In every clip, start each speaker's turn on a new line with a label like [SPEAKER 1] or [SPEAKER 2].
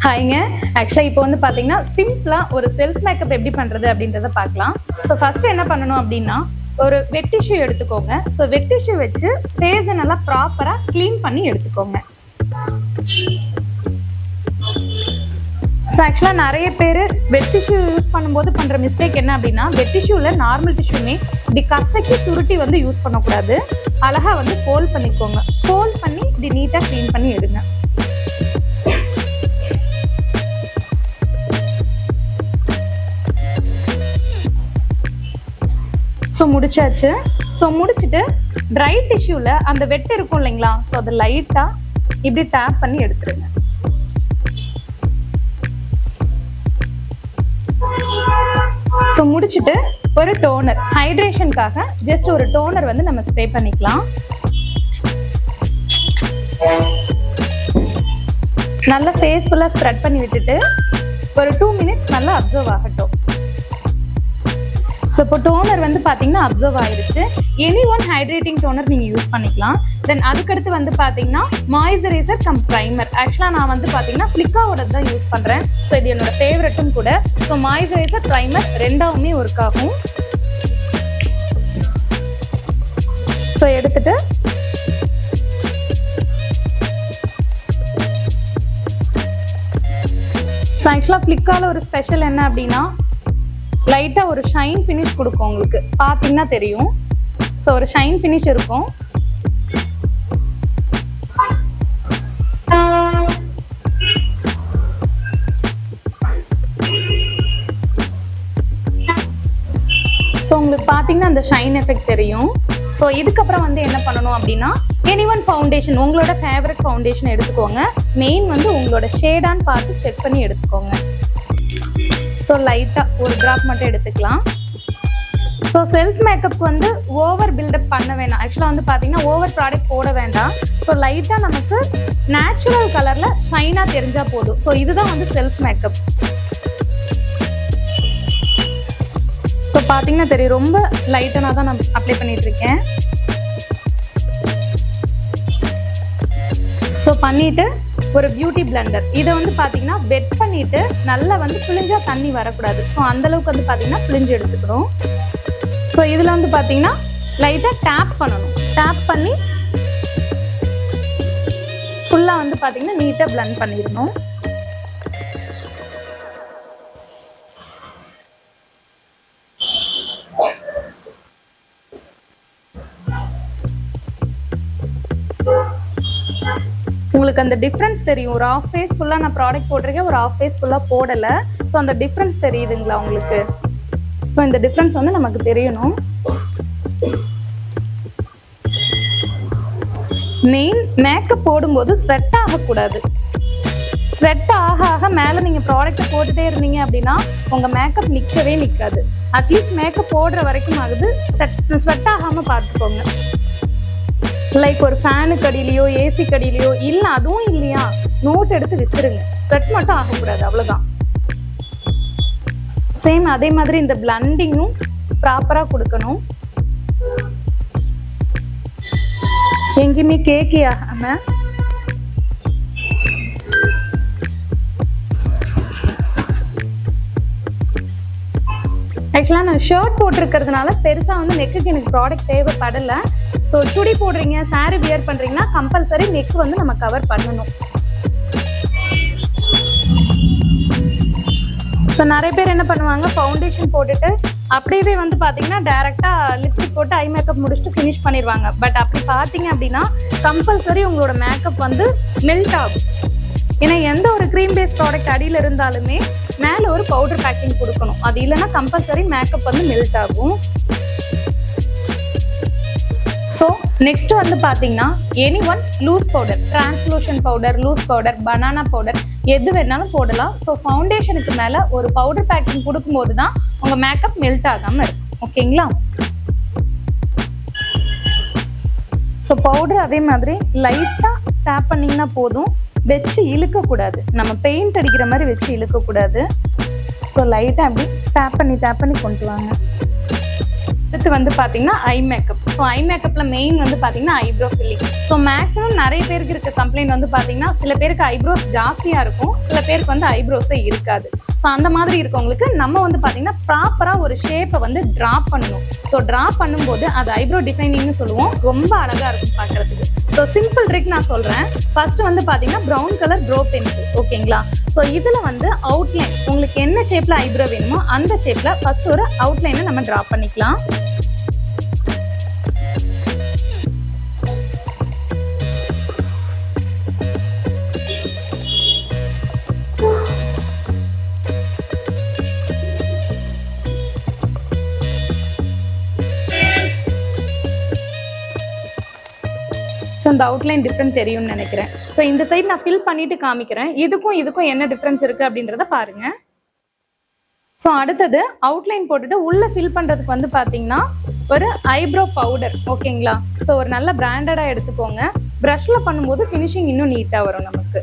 [SPEAKER 1] ஹாய்ங்க. ஆக்சுவலாக இப்போ வந்து பார்த்தீங்கன்னா சிம்பிளாக ஒரு செல்ஃப் மேக்கப் எப்படி பண்ணுறது அப்படின்றத பார்க்கலாம். ஸோ ஃபஸ்ட்டு என்ன பண்ணணும் அப்படின்னா, ஒரு வெட் டிஷ்யூ எடுத்துக்கோங்க. ஸோ வெட் டிஷ்யூ வச்சு ஃபேஸை நல்லா ப்ராப்பராக க்ளீன் பண்ணி எடுத்துக்கோங்க. ஸோ ஆக்சுவலாக நிறைய பேர் வெட் டிஷ்யூ யூஸ் பண்ணும்போது பண்ணுற மிஸ்டேக் என்ன அப்படின்னா, வெட் டிஷ்யூவில் நார்மல் டிஷ்யூமே இப்படி கசக்கி சுருட்டி வந்து யூஸ் பண்ணக்கூடாது. அழகாக வந்து ஃபோல்ட் பண்ணிக்கோங்க. ஃபோல்ட் பண்ணி இப்படி நீட்டாக க்ளீன் பண்ணி எடுங்க. ஸோ முடிச்சாச்சு. ஸோ முடிச்சுட்டு ட்ரை டிஷ்யூவில் அந்த வெட்டு இருக்கும் இல்லைங்களா, ஸோ அதை லைட்டாக இப்படி டேப் பண்ணி எடுத்துருங்க. ஸோ முடிச்சுட்டு ஒரு டோனர், ஹைட்ரேஷனுக்காக ஜஸ்ட் ஒரு டோனர் வந்து நம்ம ஸ்ப்ரே பண்ணிக்கலாம். நல்லா ஃபேஸ் ஃபுல்லாக ஸ்ப்ரெட் பண்ணி விட்டுட்டு ஒரு 2 மினிட்ஸ் நல்லா அப்சர்வ் ஆகட்டும். ஸோ இப்போ டோனர் வந்து பார்த்தீங்கன்னா அப்சர்வ் ஆயிடுச்சு. எனி ஒன் ஹைட்ரேட்டிங் டோனர் நீங்கள் யூஸ் பண்ணிக்கலாம். தென் அதுக்கடுத்து வந்து பார்த்தீங்கன்னா மாய்ஸ்சரைசர் கம் ப்ரைமர். ஆக்சுவலாக நான் வந்து பார்த்தீங்கன்னா ஃப்ளிக்காவோட தான் யூஸ் பண்ணுறேன். ஸோ இது என்னோட ஃபேவரட்டும் கூட. ஸோ மாய்ஸ்சரைசர் ப்ரைமர் ரெண்டாவுமே ஒர்க் ஆகும். ஸோ எடுத்துட்டு ஸோ ஆக்சுவலாக ஃப்ளிக்கால ஒரு ஸ்பெஷல் என்ன அப்படின்னா, லைட்டாக ஒரு ஷைன் ஃபினிஷ் கொடுக்கும். உங்களுக்கு பார்த்தீங்கன்னா தெரியும். ஸோ ஒரு ஷைன் ஃபினிஷ் இருக்கும். ஸோ உங்களுக்கு பார்த்தீங்கன்னா அந்த ஷைன் எஃபெக்ட் தெரியும். ஸோ இதுக்கப்புறம் வந்து என்ன பண்ணணும் அப்படின்னா, எனி ஒன் ஃபவுண்டேஷன், உங்களோட ஃபேவரட் ஃபவுண்டேஷன் எடுத்துக்கோங்க. மெயின் வந்து உங்களோட ஷேடான்னு பார்த்து செக் பண்ணி எடுத்துக்கோங்க. ஸோ லைட்டாக ஒரு ட்ராப் மட்டும் எடுத்துக்கலாம். ஸோ செல்ஃப் மேக்கப் வந்து ஓவர் பில்டப் பண்ண வேண்டாம். ஆக்சுவலாக வந்து பார்த்தீங்கன்னா ஓவர் ப்ராடக்ட் போட வேண்டாம். ஸோ லைட்டாக நமக்கு நேச்சுரல் கலரில் ஷைனாக தெரிஞ்சால் போதும். ஸோ இதுதான் வந்து செல்ஃப் மேக்கப். ஸோ பார்த்தீங்கன்னா தெரியும், ரொம்ப லைட்டனாக தான் நான் அப்ளை பண்ணிகிட்ருக்கேன். ஸோ பண்ணிவிட்டு ஒரு பியூட்டி பிளெண்டர், இதை வந்து பார்த்தீங்கன்னா வெட் பண்ணிவிட்டு நல்லா வந்து பிழிஞ்சா தண்ணி வரக்கூடாது. ஸோ அந்தளவுக்கு வந்து பார்த்தீங்கன்னா பிழிஞ்சு எடுத்துக்கிறோம். ஸோ இதில் வந்து பார்த்தீங்கன்னா லைட்டாக டேப் பண்ணணும். டேப் பண்ணி ஃபுல்லாக வந்து பார்த்தீங்கன்னா நீட்டாக பிளெண்ட் பண்ணிடணும். உங்களுக்கு அந்த டிஃப்ரென்ஸ் தெரியும். ஒரு ஆஃப் ஃபேஸ் ஃபுல்லாக நான் ப்ராடக்ட் போட்டிருக்கேன், ஒரு ஆஃப் ஃபேஸ் ஃபுல்லாக போடலை. ஸோ அந்த டிஃப்ரென்ஸ் தெரியுதுங்களா உங்களுக்கு? ஸோ இந்த டிஃப்ரென்ஸ் வந்து நமக்கு தெரியணும். மெயின் மேக்கப் போடும்போது ஸ்வெட் ஆகக்கூடாது. ஸ்வெட் ஆக ஆக மேலே நீங்கள் ப்ராடக்ட்டை போட்டுகிட்டே இருந்தீங்க அப்படின்னா உங்கள் மேக்கப் நிற்கவே நிற்காது. அட்லீஸ்ட் மேக்கப் போடுற வரைக்கும் ஆகுது, ஸ்வெட் ஆகாமல் பார்த்துக்கோங்க. லைக் ஒரு ஃபேனுக்கு அடியிலையோ ஏசி கடியிலையோ இல்லை, அதுவும் இல்லையா நோட் எடுத்து விசிறுங்க. ஸ்வெட் மட்டும் ஆகக்கூடாது, அவ்வளோதான். சேம் அதே மாதிரி இந்த பிளண்டிங்கும் ப்ராப்பராக கொடுக்கணும். எங்கேயுமே கேக்கி ஆகாம. ஆக்சுவலாக நான் ஷர்ட் போட்டிருக்கிறதுனால பெருசாக வந்து நெக்குக்கு எனக்கு ப்ராடக்ட் தேவைப்படலை. ஸோ சுடி போடுறீங்க, சாரி வியர் பண்ணுறீங்கன்னா கம்பல்சரி நெக் வந்து நம்ம கவர் பண்ணணும். ஸோ நிறைய பேர் என்ன பண்ணுவாங்க, ஃபவுண்டேஷன் போட்டுட்டு அப்படியே வந்து பார்த்தீங்கன்னா டேரெக்டாக லிப்ஸ்டிக் போட்டு ஐ மேக்கப் முடிச்சுட்டு ஃபினிஷ் பண்ணிடுவாங்க. பட் அப்படி பார்த்தீங்க அப்படின்னா கம்பல்சரி உங்களோட மேக்கப் வந்து மெல்ட் ஆகும். ஏன்னா எந்த ஒரு க்ரீம் பேஸ்ட் ப்ராடக்ட் அடியில் இருந்தாலுமே மேலே ஒரு பவுடர் பேக்கிங் கொடுக்கணும். அது இல்லைன்னா கம்பல்சரி மேக்கப் வந்து மெல்ட் ஆகும். ஸோ நெக்ஸ்ட் வந்து பார்த்தீங்கன்னா any one loose powder, translucent powder, loose powder, banana powder எது வேணாலும் போடலாம். ஸோ ஃபவுண்டேஷனுக்கு மேலே ஒரு பவுடர் பேக்கிங் கொடுக்கும்போது தான் உங்கள் மேக்கப் மெல்ட் ஆகாமல் இருக்கும். ஓகேங்களா? ஸோ பவுடர் அதே மாதிரி லைட்டாக டேப் பண்ணிங்கன்னா போதும். வச்சு இழுக்கக்கூடாது, நம்ம பெயிண்ட் அடிக்கிற மாதிரி வச்சு இழுக்கக்கூடாது. ஸோ லைட்டாக அப்படி டேப் பண்ணி கொண்டு வாங்க. அடுத்து வந்து பார்த்தீங்கன்னா ஐ மேக்கப். ஸோ ஐ மேக்கப்பில் மெயின் வந்து பார்த்தீங்கன்னா ஐப்ரோ ஃபில்லிங். ஸோ மேக்ஸிமம் நிறைய பேருக்கு இருக்க கம்ப்ளைண்ட் வந்து பார்த்தீங்கன்னா சில பேருக்கு ஐப்ரோஸ் ஜாஸ்தியாக இருக்கும், சில பேருக்கு வந்து ஐப்ரோஸே இருக்காது. ஸோ அந்த மாதிரி இருக்கவங்களுக்கு நம்ம வந்து பார்த்தீங்கன்னா ப்ராப்பராக ஒரு ஷேப்பை வந்து ட்ரா பண்ணணும். ஸோ ட்ரா பண்ணும்போது அது ஐப்ரோ டிசைனிங்னு சொல்லுவோம், ரொம்ப அழகாக இருக்கும் பார்க்குறதுக்கு. ஸோ சிம்பிள் ட்ரிக் நான் சொல்கிறேன். ஃபர்ஸ்ட் வந்து பார்த்தீங்கன்னா ப்ரௌன் கலர் ப்ரோ பென்சில், ஓகேங்களா? ஸோ இதில் வந்து அவுட்லைன் உங்களுக்கு என்ன ஷேப்பில் ஐப்ரோ வேணுமோ அந்த ஷேப்பில் ஃபர்ஸ்ட் ஒரு அவுட்லைனை நம்ம ட்ரா பண்ணிக்கலாம். ஸோ அந்த அவுட்லைன் டிஃப்ரெண்ட் தெரியும்னு நினைக்கிறேன். ஸோ இந்த சைட் நான் ஃபில் பண்ணிட்டு காமிக்கிறேன், இதுக்கும் என்ன டிஃப்ரென்ஸ் இருக்குது அப்படின்றத பாருங்க. ஸோ அடுத்தது அவுட்லைன் போட்டுட்டு உள்ளே ஃபில் பண்ணுறதுக்கு வந்து பார்த்தீங்கன்னா ஒரு ஐப்ரோ பவுடர், ஓகேங்களா? ஸோ ஒரு நல்ல பிராண்டடாக எடுத்துக்கோங்க. ப்ரஷில் பண்ணும்போது ஃபினிஷிங் இன்னும் நீட்டாக வரும் நமக்கு.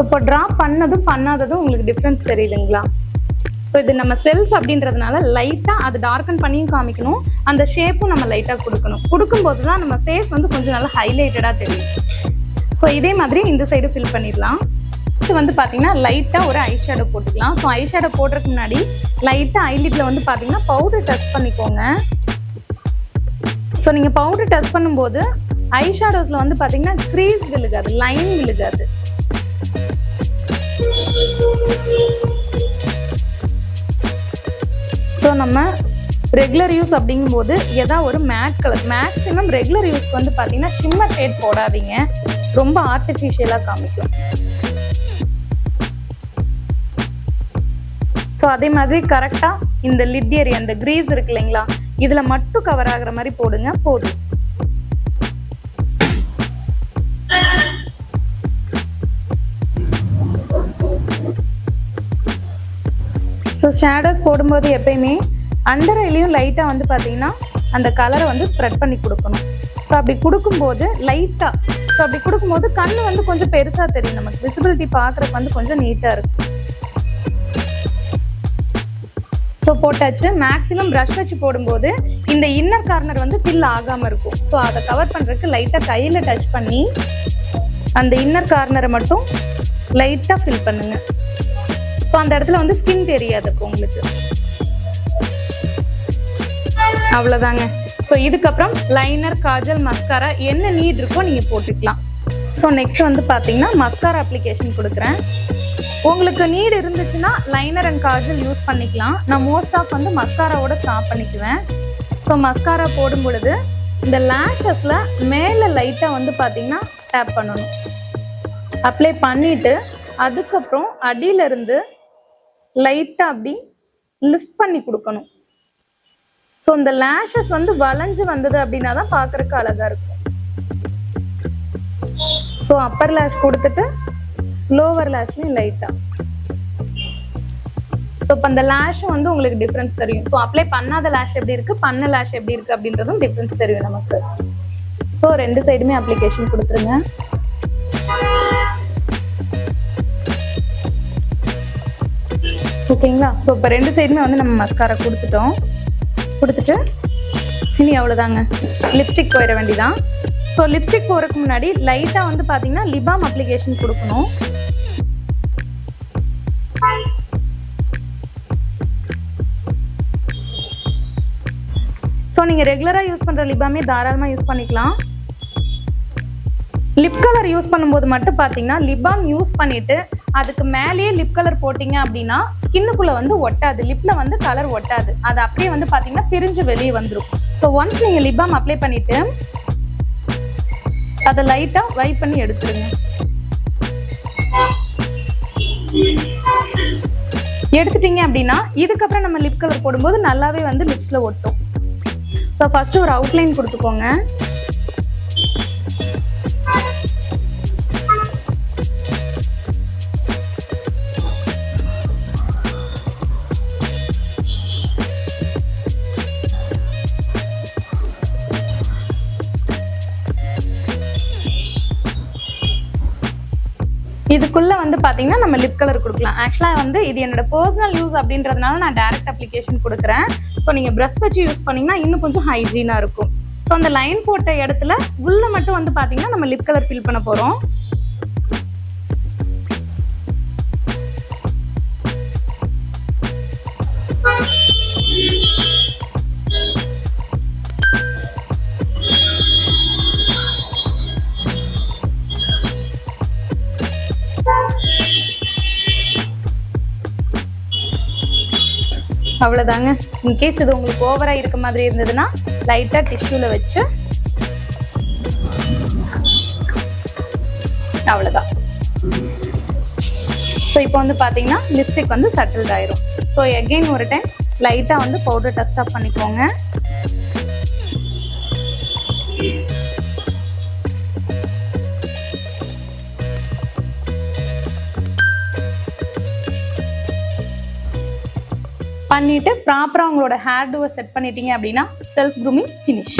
[SPEAKER 1] இப்போ ட்ரா பண்ணதும் பண்ணாததும் உங்களுக்கு டிஃப்ரென்ஸ் தெரியுதுங்களா? ஸோ இது நம்ம செல்ஃப் அப்படின்றதுனால லைட்டாக அது டார்க்கன் பண்ணியும் காமிக்கணும், அந்த ஷேப்பும் நம்ம லைட்டாக கொடுக்கணும். கொடுக்கும்போது தான் நம்ம ஃபேஸ் வந்து கொஞ்சம் நல்லா ஹைலைட்டடாக தெரியும். ஸோ இதே மாதிரி இந்த சைடு ஃபில் பண்ணிடலாம். இது வந்து பார்த்தீங்கன்னா லைட்டாக ஒரு ஐ ஷேடோ போட்டுக்கலாம். ஸோ ஐ ஷேடோ போடுறதுக்கு முன்னாடி லைட்டாக ஐலிட்டில் வந்து பார்த்தீங்கன்னா பவுடர் டச் பண்ணிக்கோங்க. ஸோ நீங்கள் பவுடர் டச் பண்ணும்போது ஐ ஷேடோஸில் வந்து பார்த்தீங்கன்னா க்ரீஸ் விழுகாது, லைன் விழுகாது. ஸோ நம்ம ரெகுலர் யூஸ் அப்படிங்கும்போது ஏதாவது ஒரு மேட் கலர், மேக்ஸிமம் ரெகுலர் யூஸ்க்கு வந்து பார்த்தீங்கன்னா ஷிம்மர் ஷேட் போடாதீங்க, ரொம்ப ஆர்டிஃபிஷியலாக காமிக்கும். ஸோ அதே மாதிரி கரெக்டாக இந்த லிட் ஏரியா, இந்த க்ரீஸ் இருக்கு இல்லைங்களா, இதில் மட்டும் கவர் ஆகிற மாதிரி போடுங்க, போதும். ஸோ ஷேடோஸ் போடும்போது எப்பயுமே அண்டர் ஐலையும் லைட்டாக வந்து பார்த்தீங்கன்னா அந்த கலரை வந்து ஸ்ப்ரெட் பண்ணி கொடுக்கணும். ஸோ அப்படி கொடுக்கும்போது லைட்டாக, ஸோ அப்படி கொடுக்கும்போது கண் வந்து கொஞ்சம் பெருசாக தெரியும், நமக்கு விசிபிலிட்டி பார்க்குறதுக்கு வந்து கொஞ்சம் நீட்டாக இருக்கும். ஸோ போட்டாச்சு. மேக்ஸிமம் ப்ரஷ் வச்சு போடும்போது இந்த இன்னர் கார்னர் வந்து ஃபில் ஆகாமல் இருக்கும். ஸோ அதை கவர் பண்ணுறதுக்கு லைட்டாக கையில் டச் பண்ணி அந்த இன்னர் கார்னரை மட்டும் லைட்டாக ஃபில் பண்ணுங்க. ஸோ அந்த இடத்துல வந்து ஸ்கின் தெரியாது இப்போ உங்களுக்கு. அவ்வளோதாங்க. ஸோ இதுக்கப்புறம் லைனர், காஜல், மஸ்காரா என்ன நீட் இருக்கோ நீங்கள் போட்டுக்கலாம். ஸோ நெக்ஸ்ட் வந்து பார்த்தீங்கன்னா மஸ்காரா அப்ளிகேஷன் கொடுக்குறேன். உங்களுக்கு நீட் இருந்துச்சுன்னா லைனர் அண்ட் காஜல் யூஸ் பண்ணிக்கலாம். நான் மோஸ்ட் ஆஃப் வந்து மஸ்காராவோட ஸ்டாப் பண்ணிக்குவேன். ஸோ மஸ்காரா போடும் பொழுது இந்த லேஷஸில் மேலே லைட்டாக வந்து பார்த்தீங்கன்னா டேப் பண்ணணும். அப்ளை பண்ணிவிட்டு அதுக்கப்புறம் அடியிலிருந்து லைட்டாக அப்படி லிஃப்ட் பண்ணி கொடுக்கணும். ஸோ இந்த லேஷஸ் வந்து வளைஞ்சு வந்தது அப்படின்னா தான் பார்க்குறதுக்கு அழகாக இருக்கும். ஸோ அப்பர் லேஷ் கொடுத்துட்டு லோவர் லேஷ்லையும் லைட்டாக. ஸோ இப்போ அந்த லேஷும் வந்து உங்களுக்கு டிஃப்ரென்ஸ் தெரியும். ஸோ அப்ளை பண்ணாத லேஷ் எப்படி இருக்குது, பண்ண லேஷ் எப்படி இருக்குது அப்படின்றதும் டிஃப்ரென்ஸ் தெரியும் நமக்கு. ஸோ ரெண்டு சைடுமே அப்ளிகேஷன் கொடுத்துருங்க. ஓகேங்களா? ஸோ இப்போ ரெண்டு சைடுமே வந்து நம்ம மஸ்காரா கொடுத்துட்டு இனி அவ்வளோதாங்க, லிப்ஸ்டிக் போயிட வேண்டியதான். ஸோ லிப்ஸ்டிக் போகிறதுக்கு முன்னாடி லைட்டாக வந்து பார்த்தீங்கன்னா லிபாம் அப்ளிகேஷன் கொடுக்கணும். ஸோ நீங்கள் ரெகுலராக யூஸ் பண்ணுற லிபாமே தாராளமாக யூஸ் பண்ணிக்கலாம். லிப் கலர் யூஸ் பண்ணும்போது மட்டும் பார்த்தீங்கன்னா லிபாம் யூஸ் பண்ணிவிட்டு அதுக்கு மேலேயே லிப் கலர் போட்டிங்க அப்படின்னா ஸ்கின்னுக்குள்ளே வந்து ஒட்டாது, லிப்பில் வந்து கலர் ஒட்டாது, அது அப்படியே வந்து பார்த்தீங்கன்னா பிரிஞ்சு வெளியே வந்துடும். ஸோ ஒன்ஸ் நீங்கள் லிபாம் அப்ளை பண்ணிவிட்டு அதை லைட்டா வைப் பண்ணி எடுத்துருங்க. எடுத்துட்டீங்க அப்படின்னா இதுக்கப்புறம் நம்ம லிப் கலர் போடும்போது நல்லாவே வந்து லிப்ஸ்ல ஒட்டும். ஸோ ஃபர்ஸ்ட் ஒரு அவுட்லைன் கொடுத்துக்கோங்க. இதுக்குள்ள வந்து பாத்தீங்கன்னா நம்ம லிப் கலர் கொடுக்கலாம். ஆக்சுவலா வந்து இது என்னோட பர்சனல் யூஸ் அப்படின்றதுனால நான் டைரக்ட் அப்ளிகேஷன் கொடுக்குறேன். ஸோ நீங்க ப்ரஷ் வச்சு யூஸ் பண்ணீங்கன்னா இன்னும் கொஞ்சம் ஹைஜீனா இருக்கும். ஸோ அந்த லைன் போட்ட இடத்துல உள்ள மட்டும் வந்து பாத்தீங்கன்னா நம்ம லிப் கலர் ஃபில் பண்ண போறோம். அவ்வளோதாங்க. இன்கேஸ் இது உங்களுக்கு ஓவரா இருக்க மாதிரி இருந்ததுன்னா லைட்டா டிஷ்யூல வச்சு அவ்வளோதான். ஸோ இப்போ வந்து பார்த்தீங்கன்னா லிப்ஸ்டிக் வந்து செட்டில்ட் ஆயிரும். ஸோ எகெயின் ஒரு டைம் லைட்டாக வந்து பவுடர் டஸ்ட் அப் பண்ணிக்கோங்க. பண்ணிட்டு ப்ராப்பராக உங்களோட ஹேர் டூவை செட் பண்ணிட்டீங்க அப்படின்னா செல்ஃப் க்ரூமிங் ஃபினிஷ்.